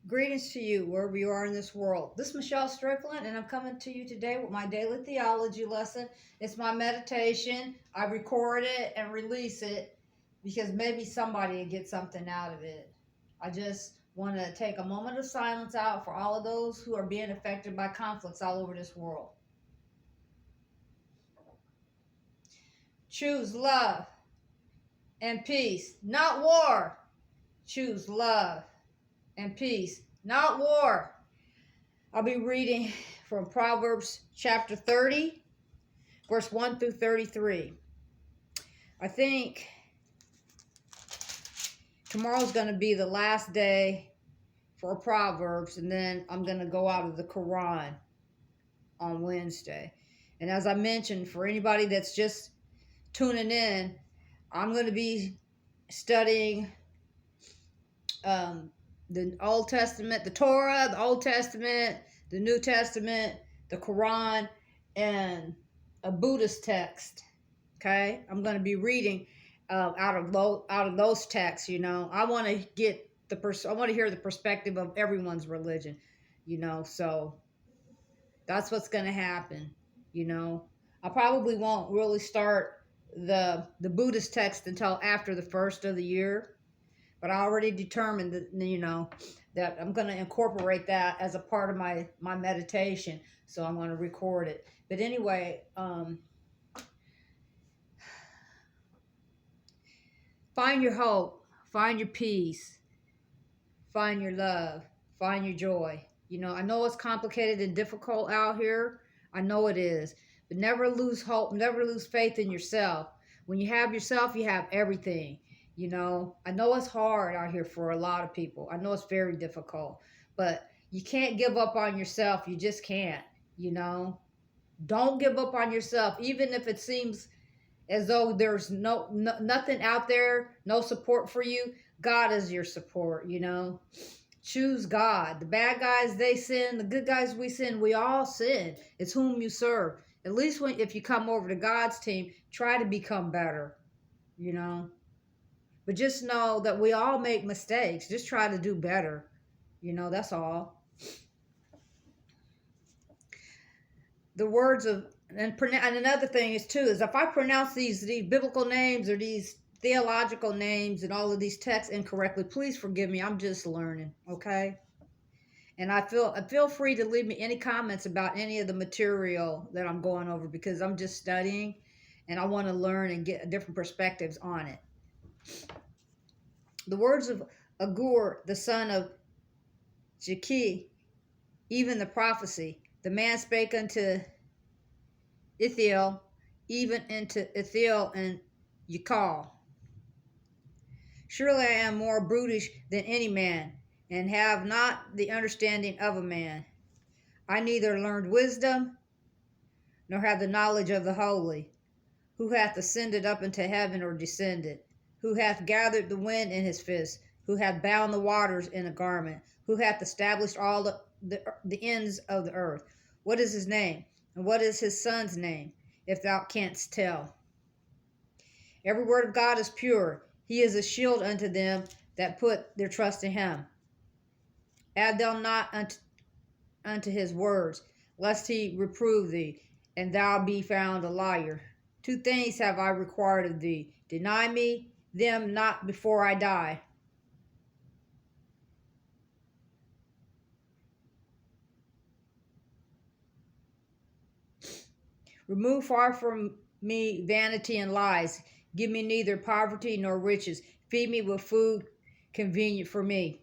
Greetings to you, wherever you are in this world. This is Michelle Strickland, and I'm coming to you today with my daily theology lesson. It's my meditation. I record it and release it because maybe somebody will get something out of it. I just want to take a moment of silence out for all of those who are being affected by conflicts all over this world. Choose love and peace, not war. Choose love and peace, not war. I'll be reading from Proverbs chapter 30, verse 1 through 33. I think tomorrow's going to be the last day for Proverbs, and then I'm going to go out of the Quran on Wednesday. And as I mentioned, for anybody that's just tuning in, I'm going to be studying the Old Testament, the Torah, the Old Testament, the New Testament, the Quran, and a Buddhist text. Okay, I'm going to be reading out of those texts. I want to get I want to hear the perspective of everyone's religion. So that's what's going to happen. I probably won't really start the Buddhist text until after the first of the year. But I already determined that I'm going to incorporate that as a part of my meditation. So I'm going to record it. But anyway, find your hope, find your peace, find your love, find your joy. I know it's complicated and difficult out here. I know it is. But never lose hope, never lose faith in yourself. When you have yourself, you have everything. I know it's hard out here for a lot of people. I know it's very difficult, but you can't give up on yourself. You just can't, Don't give up on yourself, even if it seems as though there's nothing out there, no support for you. God is your support, Choose God. The bad guys, they sin. The good guys, we sin. We all sin. It's whom you serve. At least if you come over to God's team, try to become better, But just know that we all make mistakes. Just try to do better. That's all. The words of, and another thing is too, is if I pronounce these biblical names or these theological names and all of these texts incorrectly, please forgive me. I'm just learning, okay? And I feel free to leave me any comments about any of the material that I'm going over because I'm just studying and I want to learn and get different perspectives on it. The words of Agur, the son of Jakeh, even the prophecy. The man spake unto Ithiel, even unto Ithiel and Yekal. Surely I am more brutish than any man, and have not the understanding of a man. I neither learned wisdom, nor have the knowledge of the holy. Who hath ascended up into heaven, or descended? Who hath gathered the wind in his fist? Who hath bound the waters in a garment? Who hath established all the ends of the earth? What is his name? And what is his son's name, if thou canst tell? Every word of God is pure. He is a shield unto them that put their trust in him. Add thou not unto his words, lest he reprove thee, and thou be found a liar. 2 things have I required of thee. Deny me them not before I die. Remove far from me vanity and lies. Give me neither poverty nor riches. Feed me with food convenient for me.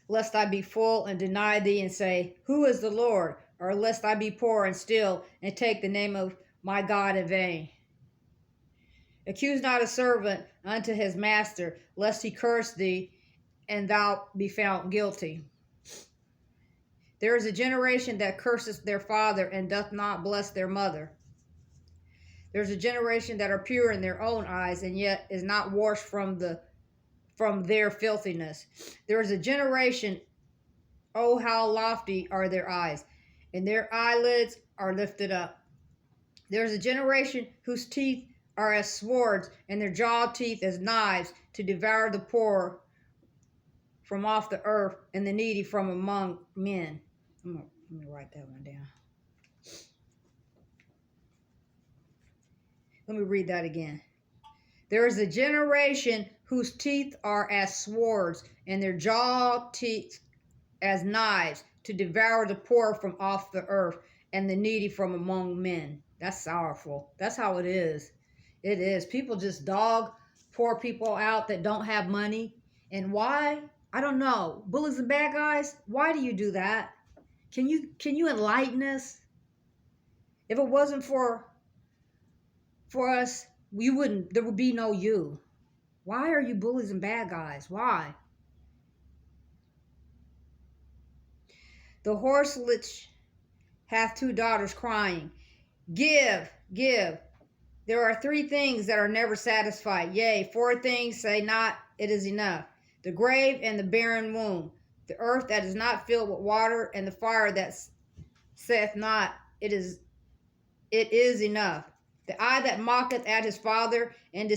Lest I be full and deny thee and say, Who is the Lord? Or lest I be poor and steal and take the name of my God in vain. Accuse not a servant unto his master, lest he curse thee, and thou be found guilty. There is a generation that curses their father, and doth not bless their mother. There is a generation that are pure in their own eyes, and yet is not washed from their filthiness. There is a generation, oh, how lofty are their eyes, and their eyelids are lifted up. There is a generation whose teeth are as swords, and their jaw teeth as knives, to devour the poor from off the earth, and the needy from among men. Let me write that one down. Let me read that again. There is a generation whose teeth are as swords, and their jaw teeth as knives, to devour the poor from off the earth, and the needy from among men. That's sorrowful. That's how it is. It is. People just dog poor people out that don't have money. And why? I don't know. Bullies and bad guys, why do you do that? Can you enlighten us? If it wasn't for us, there would be no you. Why are you bullies and bad guys? Why? The horselich hath two daughters crying, give, give. There are three things that are never satisfied. Yea, four things say not, it is enough. The grave and the barren womb, the earth that is not filled with water, and the fire that saith not, it is enough. The eye that mocketh at his father, and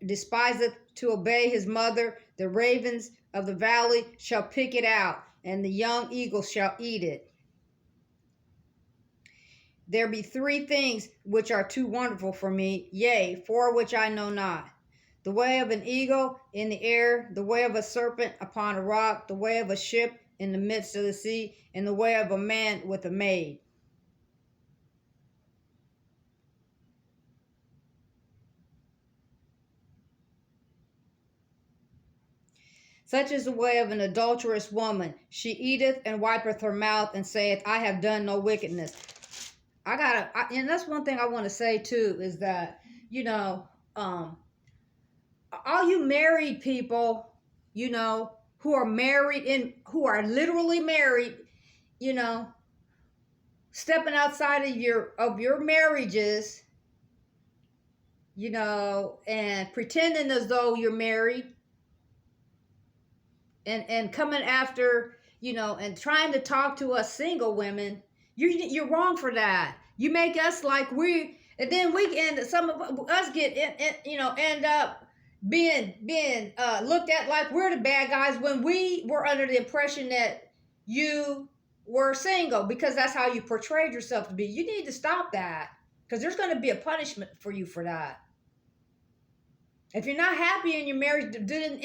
despiseth to obey his mother, the ravens of the valley shall pick it out, and the young eagle shall eat it. There be three things which are too wonderful for me, yea, four which I know not. The way of an eagle in the air, the way of a serpent upon a rock, the way of a ship in the midst of the sea, and the way of a man with a maid. Such is the way of an adulterous woman. She eateth and wipeth her mouth, and saith, I have done no wickedness. And that's one thing I want to say too, is that, all you married people, who are married and who are literally married, stepping outside of your marriages, and pretending as though you're married, and coming after, and trying to talk to us single women, you're wrong for that. You make us like and then some of us end up being looked at like we're the bad guys when we were under the impression that you were single, because that's how you portrayed yourself to be. You need to stop that, because there's going to be a punishment for you for that. If you're not happy in your marriage, then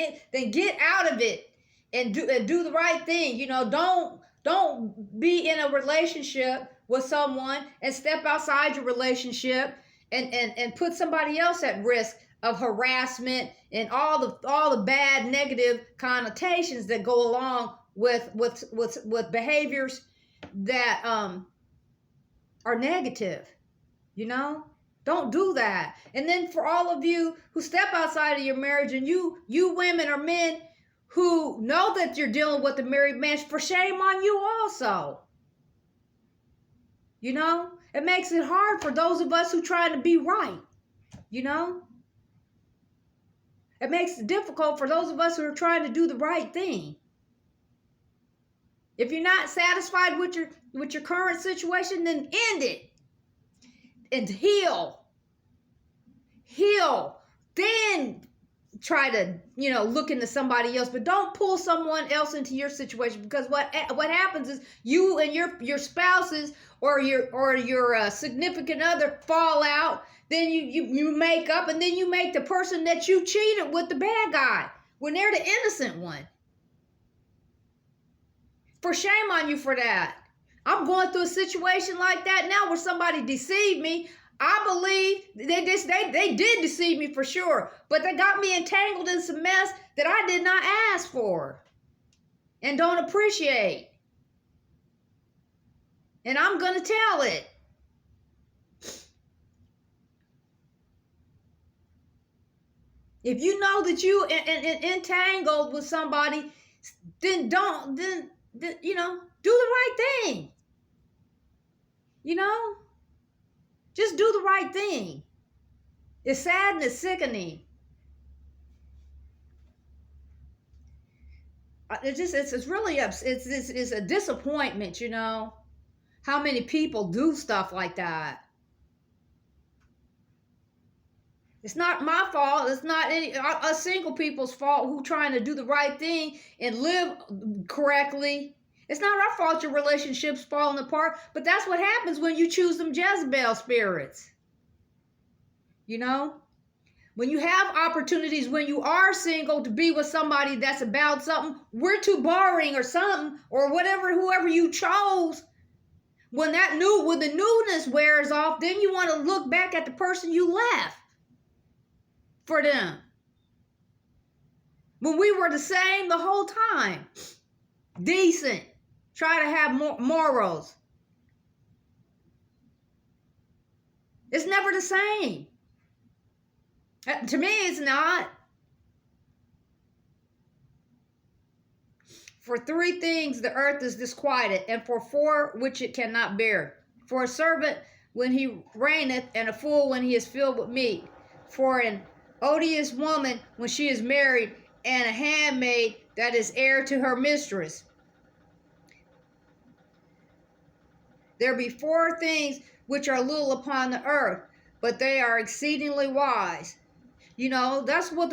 get out of it and do the right thing. Don't be in a relationship with someone and step outside your relationship and put somebody else at risk of harassment and all the bad negative connotations that go along with behaviors that are negative. Don't do that. And then for all of you who step outside of your marriage, and you women or men who know that you're dealing with a married man, for shame on you also. It makes it hard for those of us who try to be right. It makes it difficult for those of us who are trying to do the right thing. If you're not satisfied with your current situation, then end it and heal. Then try to look into somebody else, but don't pull someone else into your situation, because what happens is you and your spouses or your significant other fall out. Then you make up, and then you make the person that you cheated with the bad guy when they're the innocent one. For shame on you for that. I'm going through a situation like that now where somebody deceived me. I believe they did deceive me for sure, but they got me entangled in some mess that I did not ask for and don't appreciate. And I'm going to tell it. If you know that you entangled with somebody, then do the right thing. Just do the right thing. It's sad and it's sickening. It's really it's a disappointment, how many people do stuff like that. It's not my fault. It's not any us single people's fault who trying to do the right thing and live correctly. It's not our fault your relationship's falling apart, but that's what happens when you choose them Jezebel spirits. You know? When you have opportunities when you are single to be with somebody that's about something, we're too boring or something, or whatever, whoever you chose. When the newness wears off, then you want to look back at the person you left for them. When we were the same the whole time. Decent. Try to have morals. It's never the same. To me, it's not. For 3 things the earth is disquieted, and for 4 which it cannot bear. For a servant when he reigneth, and a fool when he is filled with meat. For an odious woman when she is married, and a handmaid that is heir to her mistress. There be 4 things which are little upon the earth, but they are exceedingly wise. You know, that's why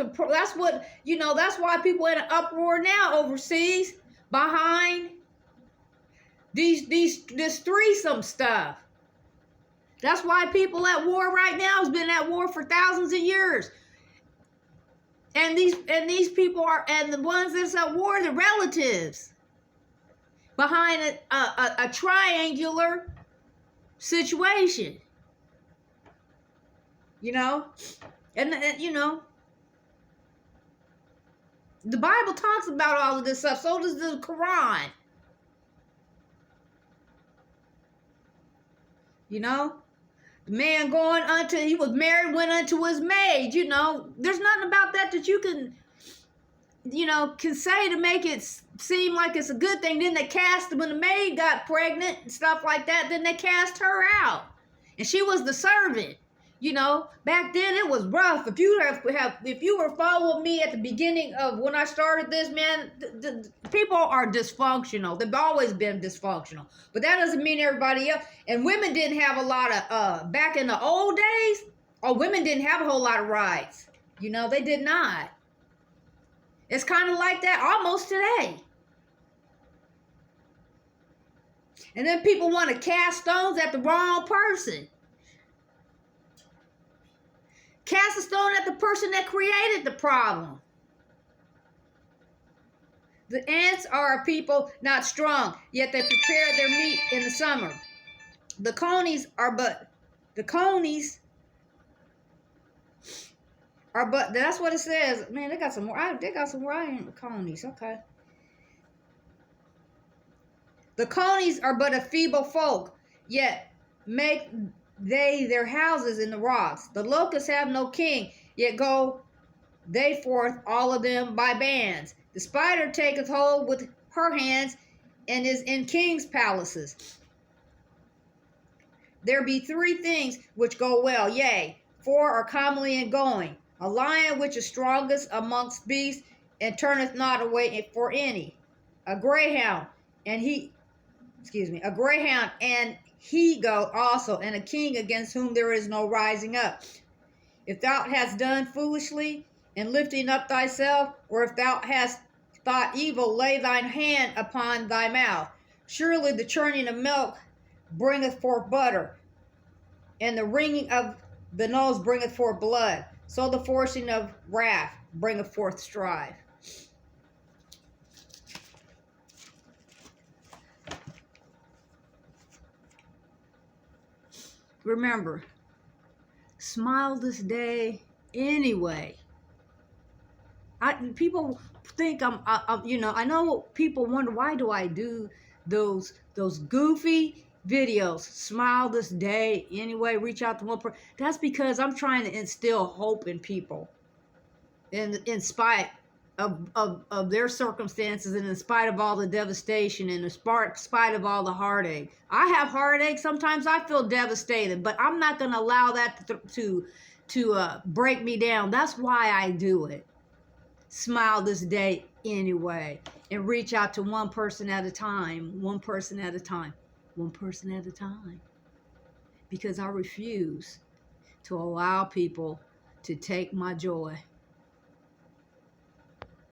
people in an uproar now overseas behind this threesome stuff. That's why people at war right now has been at war for thousands of years. And these people and the ones that's at war, the relatives behind a triangular situation. You know? And you know, the Bible talks about all of this stuff. So does the Quran. You know, the man he was married, went unto his maid. You know, there's nothing about that you can say to make it seem like it's a good thing. Then they when the maid got pregnant and stuff like that, then they cast her out. And she was the servant. You know, back then it was rough. If you were following me at the beginning of when I started this, man, the people are dysfunctional. They've always been dysfunctional. But that doesn't mean everybody else. And women didn't have a lot of, back in the old days, women didn't have a whole lot of rights. You know, they did not. It's kind of like that almost today. And then people want to cast stones at the wrong person. Cast a stone at the person that created the problem. The ants are a people not strong, yet they prepare their meat in the summer. The conies are but, that's what it says. Man, they got some more conies, okay. The conies are but a feeble folk, yet make they their houses in the rocks. The locusts have no king, yet go they forth all of them by bands. The spider taketh hold with her hands, and is in kings' palaces. There be 3 things which go well, yea, 4 are commonly in going. A lion which is strongest amongst beasts, and turneth not away for any. A greyhound, and he goat also, and a king against whom there is no rising up. If thou hast done foolishly in lifting up thyself, or if thou hast thought evil, lay thine hand upon thy mouth. Surely the churning of milk bringeth forth butter, and the wringing of the nose bringeth forth blood. So the forcing of wrath bringeth forth strife. Remember, smile this day anyway. People think I know people wonder, why do I do those goofy videos? Smile this day anyway, reach out to one person. That's because I'm trying to instill hope in people, in spite of their circumstances, and in spite of all the devastation, and in spite of all the heartache. I have heartache. Sometimes I feel devastated, but I'm not going to allow that to break me down. That's why I do it. Smile this day anyway, and reach out to one person at a time, one person at a time, one person at a time. Because I refuse to allow people to take my joy.